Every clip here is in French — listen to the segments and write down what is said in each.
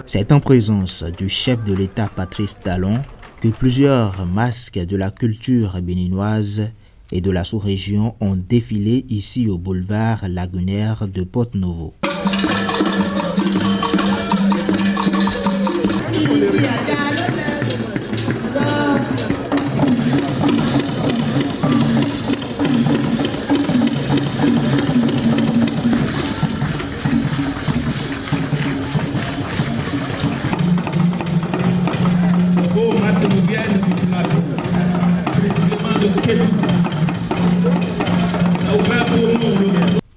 C'est en présence du chef de l'État Patrice Talon que plusieurs masques de la culture béninoise et de la sous-région ont défilé ici au boulevard lagunaire de Porte-Novo.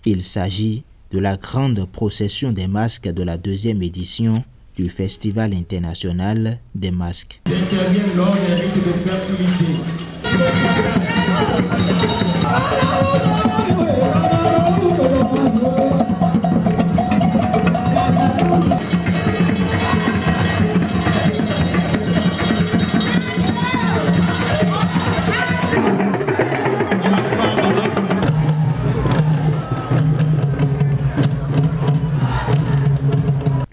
Il s'agit de la grande procession des masques de la 2e édition du Festival international des masques.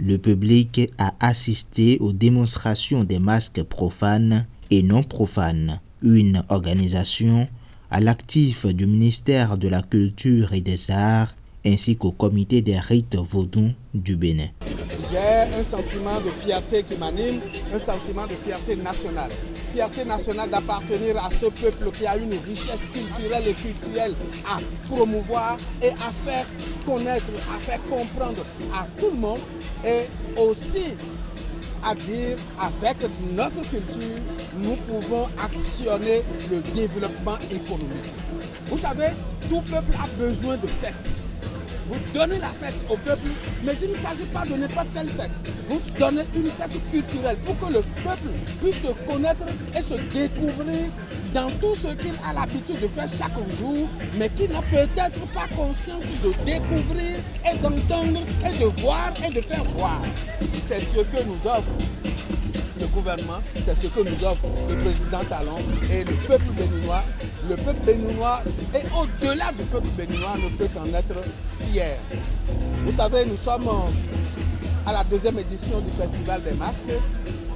Le public a assisté aux démonstrations des masques profanes et non profanes, une organisation à l'actif du ministère de la Culture et des Arts ainsi qu'au comité des rites vaudous du Bénin. J'ai un sentiment de fierté qui m'anime, un sentiment de fierté nationale. Fierté nationale d'appartenir à ce peuple qui a une richesse culturelle et culturelle à promouvoir et à faire connaître, à faire comprendre à tout le monde et aussi à dire avec notre culture, nous pouvons actionner le développement économique. Vous savez, tout peuple a besoin de fêtes. Vous donnez la fête au peuple, mais il ne s'agit pas de n'importe quelle fête. Vous donnez une fête culturelle pour que le peuple puisse se connaître et se découvrir dans tout ce qu'il a l'habitude de faire chaque jour, mais qui n'a peut-être pas conscience de découvrir et d'entendre et de voir et de faire voir. C'est ce que nous offre le gouvernement, c'est ce que nous offre le président Talon et le peuple béninois. Le peuple béninois et au-delà du peuple béninois ne peut en être fier. Vous savez, nous sommes à la 2e édition du Festival des masques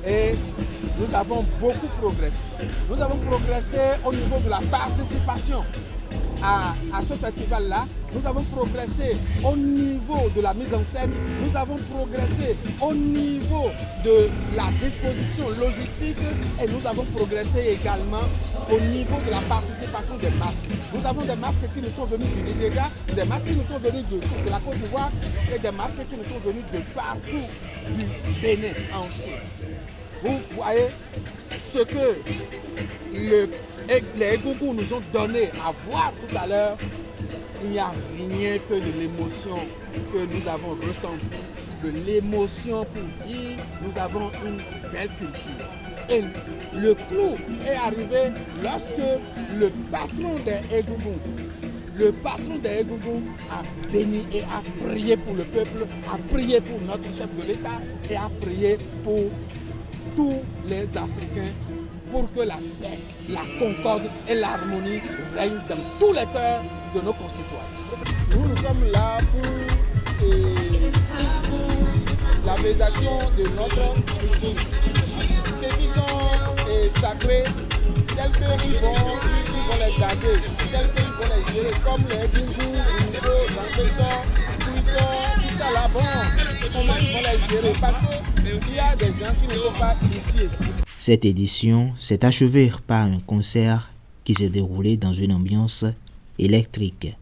et nous avons beaucoup progressé. Nous avons progressé au niveau de la participation à ce festival-là. Nous avons progressé au niveau de la mise en scène, nous avons progressé au niveau de la disposition logistique et nous avons progressé également au niveau de la participation des masques. Nous avons des masques qui nous sont venus du Nigeria, des masques qui nous sont venus de la Côte d'Ivoire et des masques qui nous sont venus de partout du Bénin entier. Vous voyez ce que les Egungun nous ont donné à voir tout à l'heure. Il n'y a rien que de l'émotion que nous avons ressentie, de l'émotion pour dire nous avons une belle culture. Et le clou est arrivé lorsque le patron des Egungun, a béni et a prié pour le peuple, a prié pour notre chef de l'État et a prié pour tous les Africains pour que la paix, la concorde et l'harmonie règnent dans tous les cœurs de nos concitoyens. Nous sommes là pour l'apréciation de notre culture. Ceux qui sont sacrés, tels qu'ils vont les garder, tels qu'ils vont les gérer, comme les Gungu, Gungo, Zanketor, Kuitor, tout ça là, bon, comment ils vont les gérer? Parce qu'il y a des gens qui ne sont pas initiés. Cette édition s'est achevée par un concert qui s'est déroulé dans une ambiance électrique.